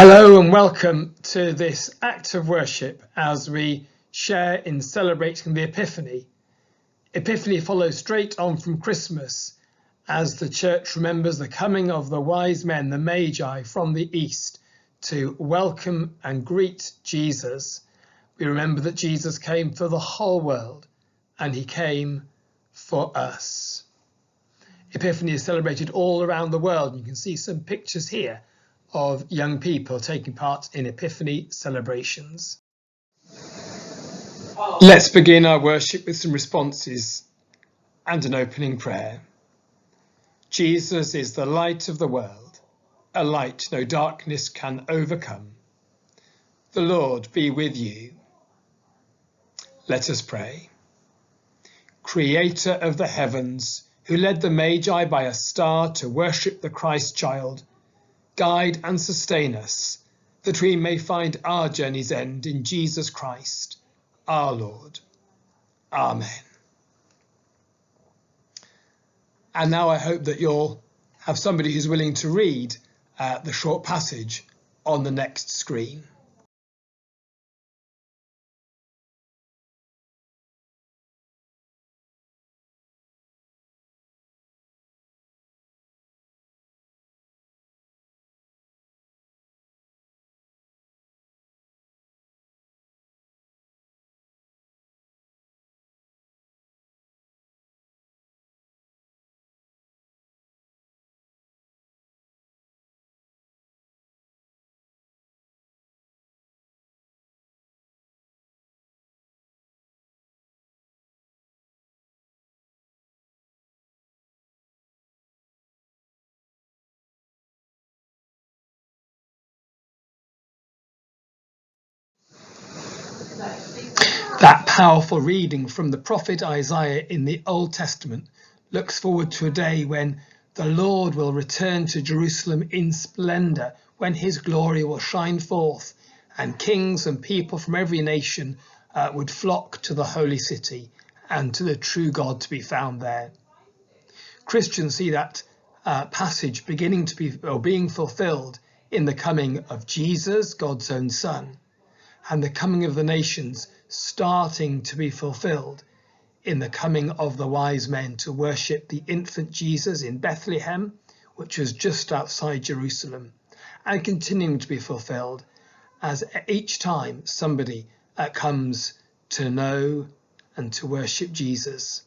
Hello and welcome to this act of worship as we share in celebrating the Epiphany. Epiphany follows straight on from Christmas as the church remembers the coming of the wise men, the Magi from the east, to welcome and greet Jesus. We remember that Jesus came for the whole world and he came for us. Epiphany is celebrated all around the world. You can see some pictures here of young people taking part in Epiphany celebrations. Let's begin our worship with some responses and an opening prayer. Jesus is the light of the world, a light no darkness can overcome. The Lord be with you. Let us pray. Creator of the heavens, who led the Magi by a star to worship the Christ child, guide and sustain us, that we may find our journey's end in Jesus Christ, our Lord. Amen. And now I hope that you'll have somebody who's willing to read the short passage on the next screen. That powerful reading from the prophet Isaiah in the Old Testament looks forward to a day when the Lord will return to Jerusalem in splendour, when his glory will shine forth and kings and people from every nation would flock to the holy city and to the true God to be found there. Christians see that passage beginning to be or being fulfilled in the coming of Jesus, God's own Son, and the coming of the nations starting to be fulfilled in the coming of the wise men to worship the infant Jesus in Bethlehem, which was just outside Jerusalem, and continuing to be fulfilled as each time somebody comes to know and to worship Jesus.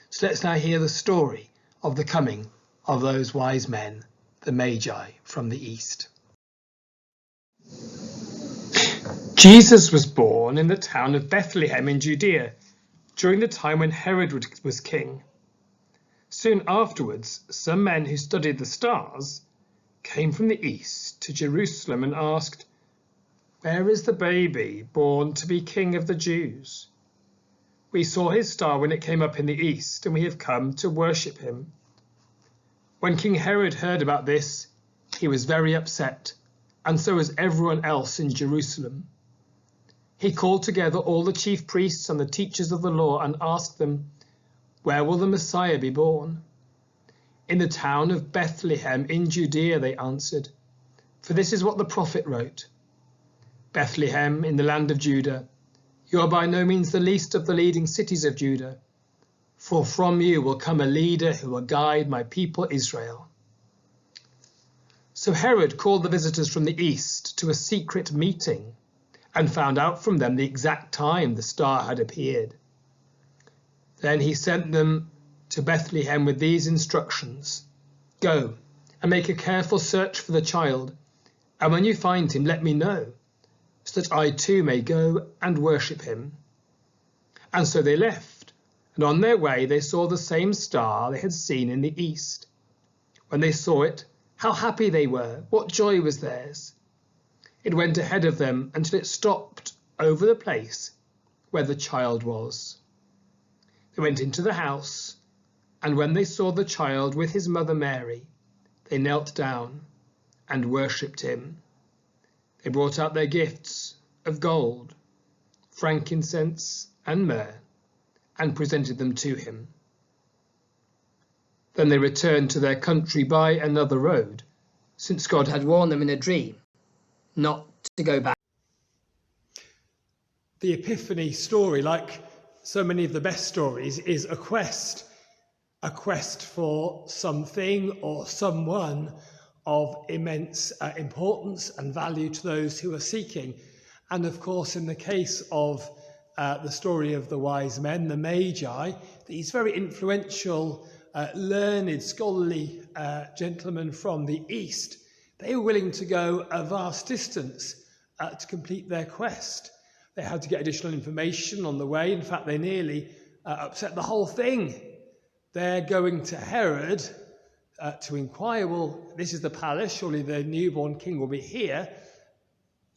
So let's now hear the story of the coming of those wise men, the Magi from the east. Jesus was born in the town of Bethlehem in Judea during the time when Herod was king. Soon afterwards, some men who studied the stars came from the east to Jerusalem and asked, "Where is the baby born to be King of the Jews? We saw his star when it came up in the east, and we have come to worship him." When King Herod heard about this, he was very upset, and so was everyone else in Jerusalem. He called together all the chief priests and the teachers of the law and asked them, "Where will the Messiah be born?" "In the town of Bethlehem in Judea," they answered, "for this is what the prophet wrote. Bethlehem in the land of Judah, you are by no means the least of the leading cities of Judah, for from you will come a leader who will guide my people Israel." So Herod called the visitors from the east to a secret meeting and found out from them the exact time the star had appeared. Then he sent them to Bethlehem with these instructions: "Go and make a careful search for the child, and when you find him, let me know, so that I too may go and worship him." And so they left, and on their way they saw the same star they had seen in the east. When they saw it, how happy they were! What joy was theirs! It went ahead of them until it stopped over the place where the child was. They went into the house, and when they saw the child with his mother Mary, they knelt down and worshipped him. They brought out their gifts of gold, frankincense, and myrrh, and presented them to him. Then they returned to their country by another road, since God had warned them in a dream not to go back. The Epiphany story, like so many of the best stories, is a quest for something or someone of immense importance and value to those who are seeking. And of course, in the case of the story of the wise men, the Magi, these very influential, learned, scholarly gentlemen from the East, they were willing to go a vast distance to complete their quest. They had to get additional information on the way. In fact, they nearly upset the whole thing. They're going to Herod to inquire, well, this is the palace, surely the newborn king will be here,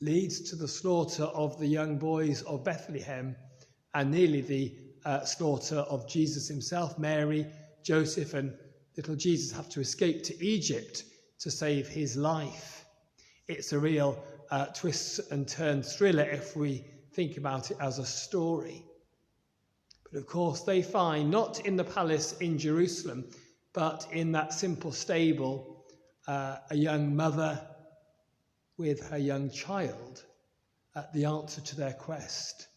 leads to the slaughter of the young boys of Bethlehem and nearly the slaughter of Jesus himself. Mary, Joseph and little Jesus have to escape to Egypt to save his life. It's a real twists and turns thriller if we think about it as a story. But of course they find, not in the palace in Jerusalem, but in that simple stable, a young mother with her young child, the answer to their quest.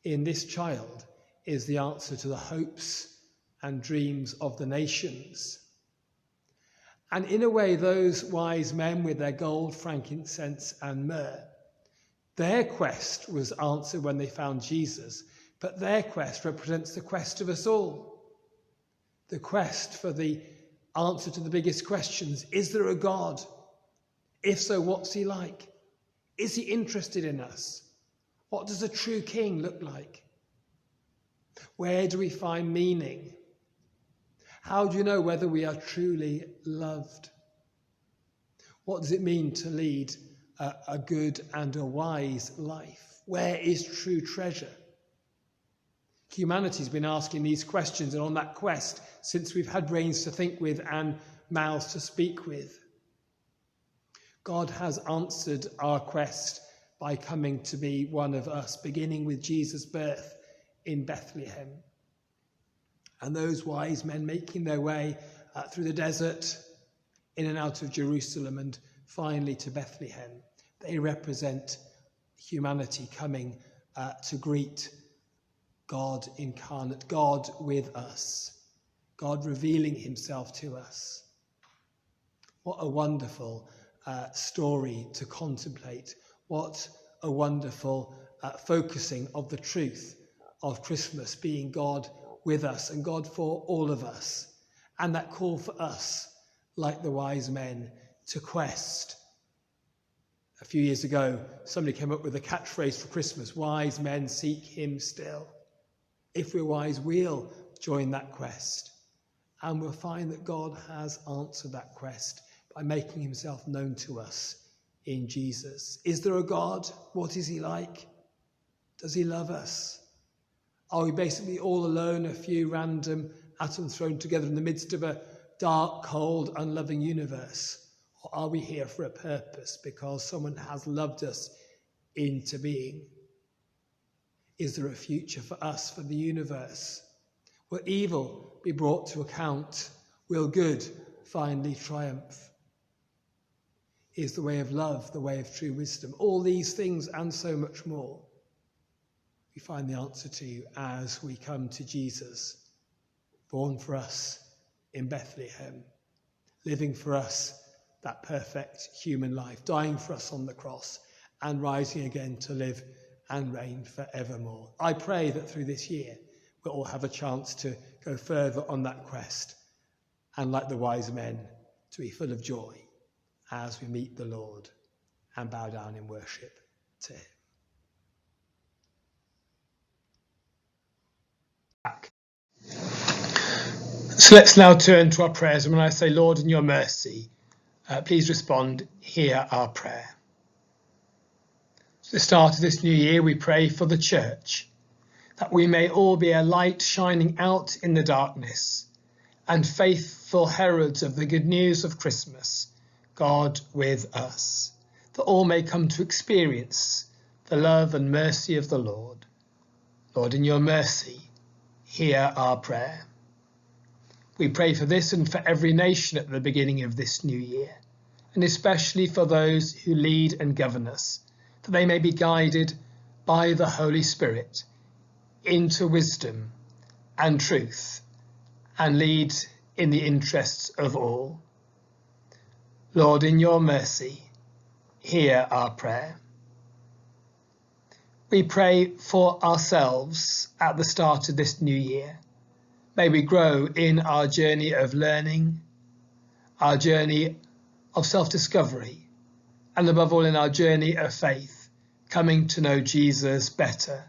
In this child is the answer to the hopes and dreams of the nations. And in a way, those wise men with their gold, frankincense and myrrh, their quest was answered when they found Jesus, but their quest represents the quest of us all. The quest for the answer to the biggest questions. Is there a God? If so, what's he like? Is he interested in us? What does a true king look like? Where do we find meaning? How do you know whether we are truly loved? What does it mean to lead a good and a wise life? Where is true treasure? Humanity's been asking these questions and on that quest since we've had brains to think with and mouths to speak with. God has answered our quest by coming to be one of us, beginning with Jesus' birth in Bethlehem. And those wise men making their way through the desert, in and out of Jerusalem, and finally to Bethlehem. They represent humanity coming to greet God incarnate, God with us, God revealing himself to us. What a wonderful story to contemplate. What a wonderful focusing of the truth of Christmas, being God with us and God for all of us. And that call for us, like the wise men, to quest. A few years ago, somebody came up with a catchphrase for Christmas: wise men seek him still. If we're wise, we'll join that quest. And we'll find that God has answered that quest by making himself known to us in Jesus. Is there a God? What is he like? Does he love us? Are we basically all alone, a few random atoms thrown together in the midst of a dark, cold, unloving universe? Or are we here for a purpose because someone has loved us into being? Is there a future for us, for the universe? Will evil be brought to account? Will good finally triumph? Is the way of love the way of true wisdom? All these things and so much more we find the answer to as we come to Jesus, born for us in Bethlehem, living for us that perfect human life, dying for us on the cross and rising again to live and reign forevermore. I pray that through this year we'll all have a chance to go further on that quest and, like the wise men, to be full of joy as we meet the Lord and bow down in worship to him. So let's now turn to our prayers. And when I say, Lord, in your mercy, please respond, hear our prayer. At the start of this new year, we pray for the church, that we may all be a light shining out in the darkness and faithful heralds of the good news of Christmas, God with us, that all may come to experience the love and mercy of the Lord. Lord, in your mercy, hear our prayer. We pray for this and for every nation at the beginning of this new year, and especially for those who lead and govern us, that they may be guided by the Holy Spirit into wisdom and truth and lead in the interests of all. Lord, in your mercy, hear our prayer. We pray for ourselves at the start of this new year. May we grow in our journey of learning, our journey of self-discovery, and above all in our journey of faith, coming to know Jesus better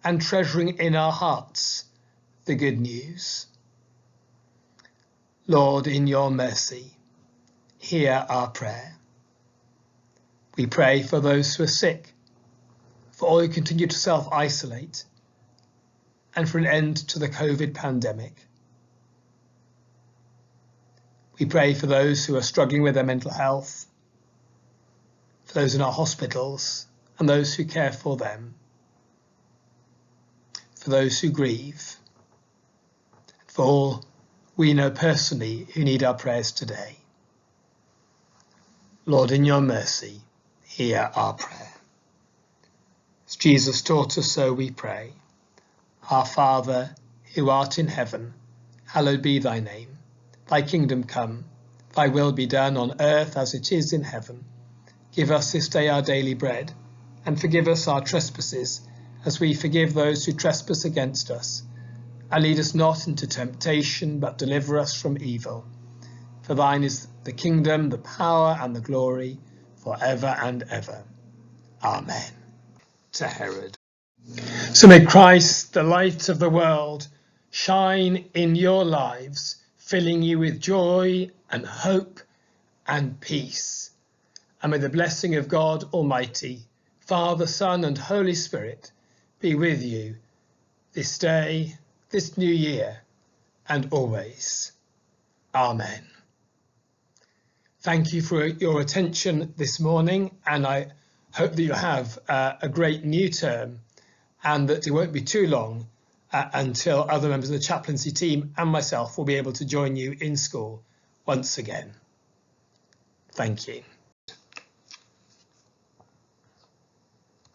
and treasuring in our hearts the good news. Lord, in your mercy, hear our prayer. We pray for those who are sick, for all who continue to self-isolate, and for an end to the COVID pandemic. We pray for those who are struggling with their mental health, for those in our hospitals and those who care for them, for those who grieve, for all we know personally who need our prayers today. Lord, in your mercy, hear our prayer. As Jesus taught us, so we pray. Our Father, who art in heaven, hallowed be thy name. Thy kingdom come, thy will be done on earth as it is in heaven. Give us this day our daily bread, and forgive us our trespasses, as we forgive those who trespass against us. And lead us not into temptation, but deliver us from evil. For thine is the kingdom, the power, and the glory, for ever and ever. Amen. To Herod. So may Christ, the light of the world, shine in your lives, filling you with joy and hope and peace. And may the blessing of God Almighty, Father, Son, and Holy Spirit be with you this day, this new year, and always. Amen. Thank you for your attention this morning, and I hope that you have a great new term and that it won't be too long until other members of the chaplaincy team and myself will be able to join you in school once again. Thank you.